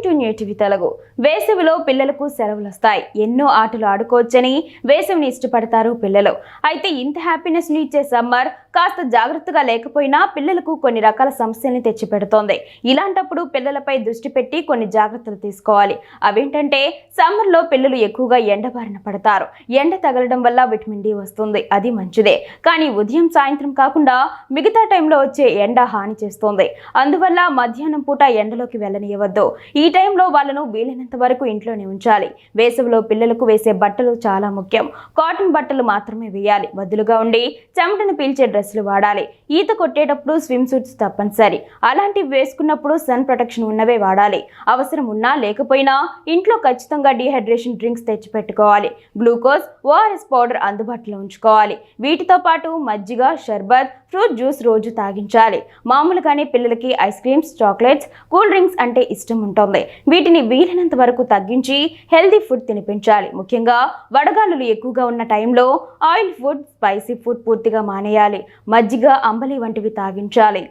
To native Telugu. వేసవిలో పిల్లలకు సెలవులు వస్తాయి. ఎన్నో ఆటలు ఆడుకోవచ్చని వేసవిని ఇష్టపడతారు పిల్లలు. అయితే ఇంత హ్యాపీనెస్ ని ఇచ్చే సమ్మర్ కాస్త జాగ్రత్తగా లేకపోయినా పిల్లలకు కొన్ని రకాల సమస్యల్ని తెచ్చిపెడుతోంది. ఇలాంటప్పుడు పిల్లలపై దృష్టి పెట్టి కొన్ని జాగ్రత్తలు తీసుకోవాలి. అవేంటంటే సమ్మర్లో పిల్లలు ఎక్కువగా ఎండ బారిన పడతారు. ఎండ తగలడం వల్ల విటమిన్ డి వస్తుంది, అది మంచిదే. కానీ ఉదయం సాయంత్రం కాకుండా మిగతా టైంలో వచ్చే ఎండ హాని చేస్తోంది. అందువల్ల మధ్యాహ్నం పూట ఎండలోకి వెళ్ళనియవద్దు. ఈ టైంలో వాళ్ళను వీలైనంత వరకు ఇంట్లోనే ఉంచాలి. వేసవిలో పిల్లలకు వేసే బట్టలు చాలా ముఖ్యం. కాటన్ బట్టలు మాత్రమే వేయాలి. వదులుగా ఉండి చెమటను పీల్చే డ్రెస్సులు వాడాలి. ఈత కొట్టేటప్పుడు స్విమ్ సూట్స్ తప్పనిసరి. అలాంటివి వేసుకున్నప్పుడు సన్ ప్రొటెక్షన్ ఉన్నవే వాడాలి. అవసరం ఉన్నా లేకపోయినా ఇంట్లో ఖచ్చితంగా డీహైడ్రేషన్ డ్రింక్స్ తెచ్చి పెట్టుకోవాలి. గ్లూకోజ్, ఓఆర్ఎస్ పౌడర్ అందుబాటులో ఉంచుకోవాలి. వీటితో పాటు మజ్జిగ, షర్బత్, ఫ్రూట్ జ్యూస్ రోజు తాగించాలి. మామూలుగానే పిల్లలకి ice creams, chocolates, cool drinks అంటే ఇష్టం ఉంటుంది. వీటిని వీలైనంత వరకు తగ్గించి హెల్దీ ఫుడ్ తినిపించాలి. ముఖ్యంగా వడగాలులు ఎక్కువగా ఉన్న టైంలో ఆయిల్ ఫుడ్, స్పైసీ ఫుడ్ పూర్తిగా మానేయాలి. మజ్జిగ, అంబలి వంటివి తాగించాలి.